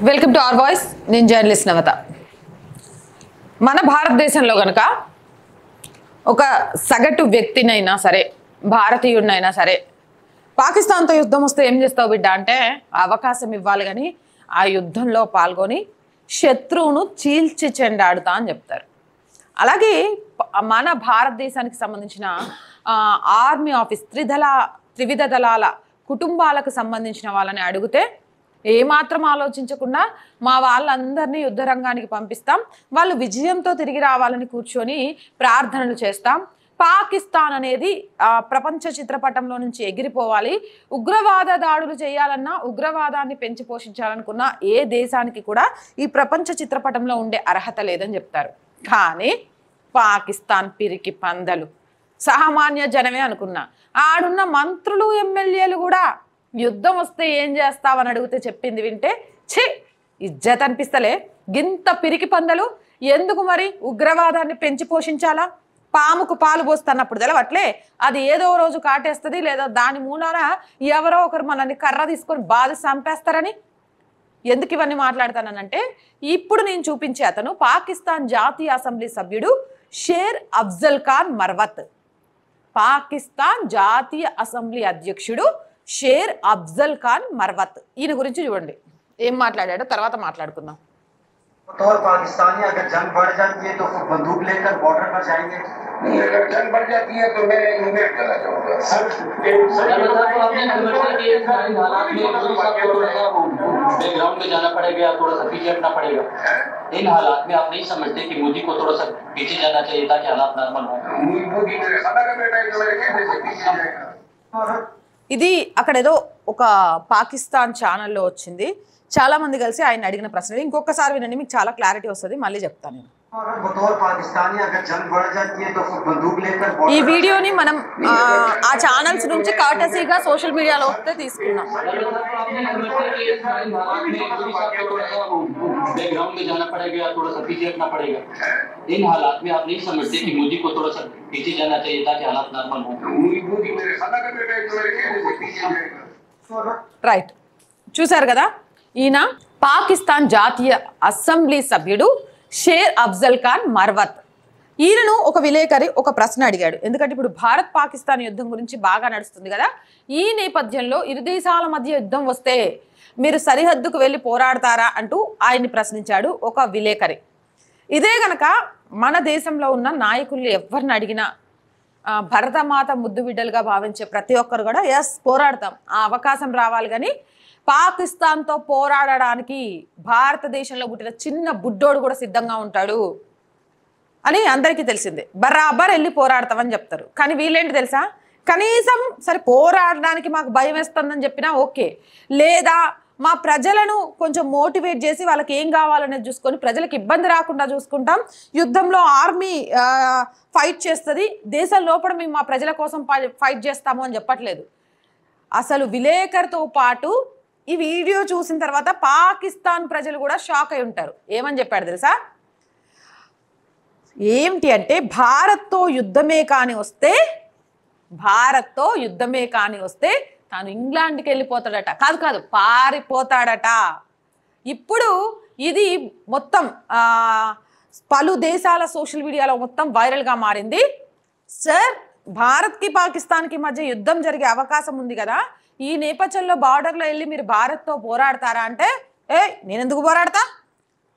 Welcome to our voice. నేను journalist నవత. మన భారతదేశంలో కనుక ఒక సగటు వ్యక్తినైనా సరే, భారతీయుడినైనా సరే, పాకిస్తాన్తో యుద్ధం వస్తే ఏం చేస్తావు బిడ్డ అంటే అవకాశం ఇవ్వాలి, కానీ ఆ యుద్ధంలో పాల్గొని శత్రువును చీల్చి చెండాడుతా అని చెప్తారు. అలాగే మన భారతదేశానికి సంబంధించిన ఆర్మీ ఆఫీస్ త్రివిధ దళాల కుటుంబాలకు సంబంధించిన వాళ్ళని అడిగితే ఏమాత్రం ఆలోచించకుండా మా వాళ్ళందరినీ యుద్ధ రంగానికి పంపిస్తాం, వాళ్ళు విజయంతో తిరిగి రావాలని కూర్చొని ప్రార్థనలు చేస్తాం. పాకిస్తాన్ అనేది ప్రపంచ చిత్రపటంలో నుంచి ఎగిరిపోవాలి. ఉగ్రవాద దాడులు చేయాలన్నా, ఉగ్రవాదాన్ని పెంచి పోషించాలనుకున్న ఏ దేశానికి కూడా ఈ ప్రపంచ చిత్రపటంలో ఉండే అర్హత లేదని చెప్తారు. కానీ పాకిస్తాన్ పిరికి పందలు సామాన్య జనమే అనుకున్నా. ఆడున్న మంత్రులు ఎమ్మెల్యేలు కూడా యుద్ధం వస్తే ఏం చేస్తావని అడిగితే చెప్పింది వింటే ఛీ ఇజ్జత్ అనిపిస్తలే. గింత పిరికి పందలు ఎందుకు మరి ఉగ్రవాదాన్ని పెంచి పోషించాలా? పాముకు పాలు పోస్తున్నప్పుడు తెలవట్లే, అది ఏదో రోజు కాటేస్తుంది, లేదా దాని మూలాన ఎవరో ఒకరు మనల్ని కర్ర తీసుకొని బాధ చంపేస్తారని. ఎందుకు ఇవన్నీ మాట్లాడతానంటే, ఇప్పుడు నేను చూపించే అతను పాకిస్తాన్ జాతీయ అసెంబ్లీ సభ్యుడు షేర్ అఫ్జల్ ఖాన్ మర్వత్. పాకిస్తాన్ జాతీయ అసెంబ్లీ అధ్యక్షుడు షేర్ అఫ్జల్ ఖాన్ మర్వత్. ఈయన గురించి చూడండి ఏం మాట్లాడాడో తర్వాత మాట్లాడుకుందాం. और पाकिस्तानी अगर जंग बढ़ जाती है तो बंदूक लेकर बॉर्डर पर जाएंगे। नहीं, अगर जंग बढ़ जाती है तो मैं इन्वेट करना चाहूँगा। बैकग्राउंड में जाना पड़ेगा, थोड़ा सा पीछे हटना पड़ेगा। इन हालात में आप नहीं समझते कि मोदी को थोड़ा सा पीछे जाना चाहिए ताकि हालात नॉर्मल हो? मोदी मेरे खाना का बेटा है, जो मेरे कहने से पीछे जाएगा। ఇది అక్కడ ఏదో ఒక పాకిస్తాన్ ఛానల్లో వచ్చింది. చాలా మంది కలిసి ఆయన అడిగిన ప్రశ్నలు ఇంకొకసారి వినండి, మీకు చాలా క్లారిటీ వస్తుంది. మళ్ళీ చెప్తాను నేను. ఈ వీడియోని మనం ఆ ఛానల్స్ నుంచి కర్టసీగా సోషల్ మీడియాలో వస్తే తీసుకున్నాం. बैकग्राउंड में जाना पड़ेगा, थोड़ा सा पीछे हटना पड़ेगा। इन हालात में आप नहीं समझते कि मोदी को थोड़ा सा पीछे जाना चाहिए ताकि हालात नॉर्मल हो? मोदी मेरे खाना का बेटा है, जो मेरे कहने से पीछे जाएगा। రైట్, చూసారు కదా. ఈయన పాకిస్తాన్ జాతీయ అసెంబ్లీ సభ్యుడు షేర్ అఫ్జల్ ఖాన్ మర్వత్. ఈయనను ఒక విలేకరి ఒక ప్రశ్న అడిగాడు. ఎందుకంటే ఇప్పుడు భారత్ పాకిస్తాన్ యుద్ధం గురించి బాగా నడుస్తుంది కదా. ఈ నేపథ్యంలో ఇరు దేశాల మధ్య యుద్ధం వస్తే మీరు సరిహద్దుకు వెళ్ళి పోరాడతారా అంటూ ఆయన్ని ప్రశ్నించాడు ఒక విలేకరి. ఇదే గనక మన దేశంలో ఉన్న నాయకులు ఎవరిని అడిగినా భరతమాత ముద్దు బిడ్డలుగా భావించే ప్రతి ఒక్కరు కూడా ఎస్ పోరాడతాం, ఆ అవకాశం రావాలి, కానీ పాకిస్తాన్తో పోరాడడానికి భారతదేశంలో పుట్టిన చిన్న బుడ్డోడు కూడా సిద్ధంగా ఉంటాడు అని అందరికీ తెలిసిందే. బరాబర్ వెళ్ళి పోరాడతామని చెప్తారు. కానీ వీళ్ళేంటి తెలుసా, కనీసం సరే పోరాడడానికి మాకు భయం వేస్తుందని చెప్పినా ఓకే, లేదా మా ప్రజలను కొంచెం మోటివేట్ చేసి వాళ్ళకి ఏం కావాలనేది చూసుకొని ప్రజలకు ఇబ్బంది రాకుండా చూసుకుంటాం, యుద్ధంలో ఆర్మీ ఫైట్ చేస్తుంది, దేశం లోపల మేము మా ప్రజల కోసం ఫైట్ చేస్తాము అని చెప్పట్లేదు. అసలు విలేకరితో పాటు ఈ వీడియో చూసిన తర్వాత పాకిస్తాన్ ప్రజలు కూడా షాక్ అయి ఉంటారు. ఏమని చెప్పాడు తెలుసా, ఏమిటి అంటే భారత్తో యుద్ధమే కాని వస్తే తాను ఇంగ్లాండ్కి వెళ్ళిపోతాడట. కాదు పారిపోతాడట. ఇప్పుడు ఇది మొత్తం పలు దేశాల సోషల్ మీడియాలో మొత్తం వైరల్గా మారింది. సార్, భారత్కి పాకిస్తాన్కి మధ్య యుద్ధం జరిగే అవకాశం ఉంది కదా, ఈ నేపథ్యంలో బార్డర్లో వెళ్ళి మీరు భారత్తో పోరాడతారా అంటే నేను ఎందుకు పోరాడతా,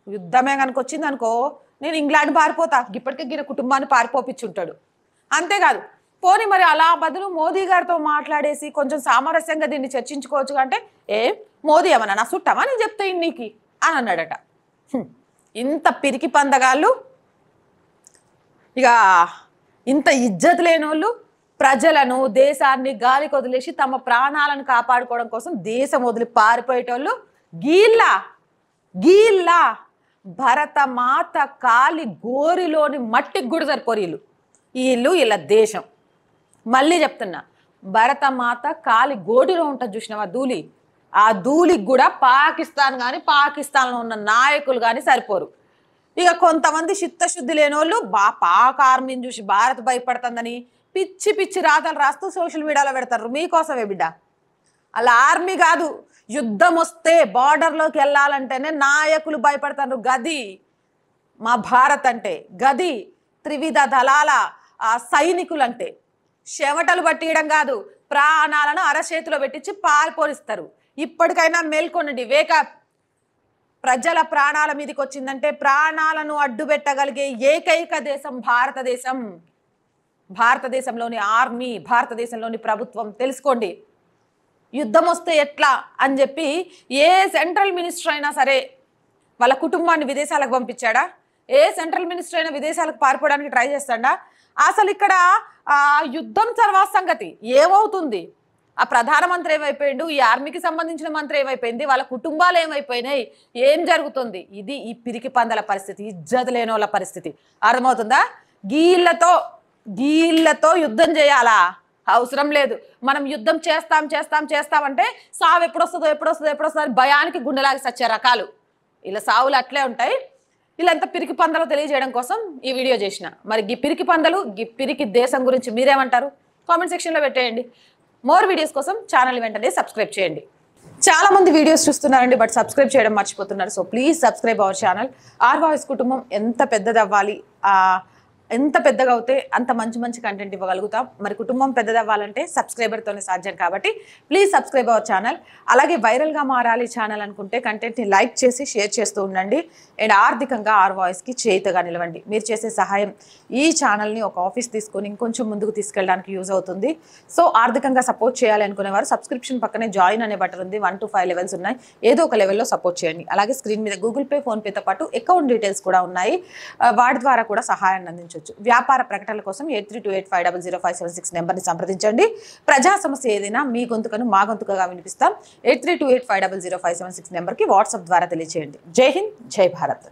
యుద్ధమే కనుక వచ్చింది అనుకో నేను ఇంగ్లాండ్ పారిపోతా, ఇప్పటికే గిన కుటుంబాన్ని పారిపోపించుంటాడు. అంతేకాదు, పోనీ మరి అలా బదులు మోదీ గారితో మాట్లాడేసి కొంచెం సామరస్యంగా దీన్ని చర్చించుకోవచ్చు అంటే మోదీ ఏమన్నా నా చుట్టామా నేను చెప్తా ఇన్నికి అని అన్నాడట. ఇంత పిరికి పందగాళ్ళు, ఇక ఇంత ఇజ్జత్ లేని వాళ్ళు ప్రజలను దేశాన్ని గాలికి వదిలేసి తమ ప్రాణాలను కాపాడుకోవడం కోసం దేశం వదిలి పారిపోయేటోళ్ళు గీళ్ళ భరతమాత కాలి గోరిలోని మట్టికి కూడా సరిపోరు వీళ్ళ దేశం. మళ్ళీ చెప్తున్నా, భరతమాత కాలి గోడిలో ఉంటుంది చూసినావా ధూళి, ఆ ధూళికి కూడా పాకిస్తాన్ కానీ పాకిస్తాన్లో ఉన్న నాయకులు కానీ సరిపోరు. ఇక కొంతమంది చిత్తశుద్ధి లేని వాళ్ళు పాక్ ఆర్మీని చూసి భారత్ భయపడుతుందని పిచ్చి రాతలు రాస్తూ సోషల్ మీడియాలో పెడతారు. మీకోసమే బిడ్డ, అలా ఆర్మీ కాదు, యుద్ధం వస్తే బార్డర్లోకి వెళ్ళాలంటేనే నాయకులు భయపడతారు. గది మా భారత్ అంటే, గది త్రివిధ దళాల సైనికులు అంటే. చెమటలు పట్టియడం కాదు, ప్రాణాలను అరచేతిలో పెట్టించి పాల్పోలిస్తారు. ఇప్పటికైనా మేల్కొనండి, వేకప్. ప్రజల ప్రాణాల మీదకి వచ్చిందంటే ప్రాణాలను అడ్డుపెట్టగలిగే ఏకైక దేశం భారతదేశం. భారతదేశంలోని ఆర్మీ, భారతదేశంలోని ప్రభుత్వం తెలుసుకోండి. యుద్ధం వస్తే ఎట్లా అని చెప్పి ఏ సెంట్రల్ మినిస్టర్ అయినా సరే వాళ్ళ కుటుంబాన్ని విదేశాలకు పంపించాడా? ఏ సెంట్రల్ మినిస్టర్ అయినా విదేశాలకు పారిపోవడానికి ట్రై చేస్తాడా? అసలు ఇక్కడ యుద్ధం తర్వాత సంగతి ఏమవుతుంది? ఆ ప్రధానమంత్రి ఏమైపోయిండు, ఈ ఆర్మీకి సంబంధించిన మంత్రి ఏమైపోయింది, వాళ్ళ కుటుంబాలు ఏమైపోయినాయి, ఏం జరుగుతుంది? ఇది ఈ పిరికి పందల పరిస్థితి, ఇజ్జత్ లేని వాళ్ళ పరిస్థితి. అర్థమవుతుందా? గీళ్ళతో యుద్ధం చేయాలా? అవసరం లేదు. మనం యుద్ధం చేస్తామంటే సావు ఎప్పుడొస్తుందో భయానికి గుండెలాగి సచ్చే రకాలు. ఇలా సావులు అట్లే ఉంటాయి. వీళ్ళంతా పిరికి పందలు తెలియజేయడం కోసం ఈ వీడియో చేసిన. మరి ఈ పిరికి పందలు, ఈ పిరికి దేశం గురించి మీరేమంటారు? కామెంట్ సెక్షన్లో పెట్టేయండి. మోర్ వీడియోస్ కోసం ఛానల్ వెంటనే సబ్స్క్రైబ్ చేయండి. చాలా మంది వీడియోస్ చూస్తున్నారండి, బట్ సబ్స్క్రైబ్ చేయడం మర్చిపోతున్నారు. So please subscribe our channel. Our voice కుటుంబం ఎంత పెద్దది అవ్వాలి, ఎంత పెద్దగా అవుతే అంత మంచి కంటెంట్ ఇవ్వగలుగుతాం. మరి కుటుంబం పెద్దదవ్వాలంటే సబ్స్క్రైబర్తోనే సాధ్యం. కాబట్టి ప్లీజ్ సబ్స్క్రైబ్ అవర్ ఛానల్. అలాగే వైరల్గా మారాలి ఛానల్ అనుకుంటే కంటెంట్ని లైక్ చేసి షేర్ చేస్తూ ఉండండి. అండ్ ఆర్థికంగా ఆర్ వాయిస్కి చేయుతగా నిలవండి. మీరు చేసే సహాయం ఈ ఛానల్ని ఒక ఆఫీస్ తీసుకొని ఇంకొంచెం ముందుకు తీసుకెళ్ళడానికి యూజ్ అవుతుంది. సో ఆర్థికంగా సపోర్ట్ చేయాలి అనుకునేవారు సబ్స్క్రిప్షన్ పక్కనే జాయిన్ అనే బటన్ ఉంది. 1 to 5 లెవెల్స్ ఉన్నాయి. ఏదో ఒక లెవెల్లో సపోర్ట్ చేయండి. అలాగే స్క్రీన్ మీద గూగుల్ పే, ఫోన్పేతో పాటు అకౌంట్ డీటెయిల్స్ కూడా ఉన్నాయి. వాటి ద్వారా కూడా సహాయాన్ని అందించవచ్చు. వ్యాపార ప్రకటనల కోసం 8328500576 నెంబర్ని సంప్రదించండి. ప్రజా సమస్య ఏదైనా మీ గొంతుకను మా గొంతుకగా వినిపిస్తాం. 8328500576 నెంబర్కి వాట్సాప్ ద్వారా తెలియజేయండి. జై హింద్, జై భారత్.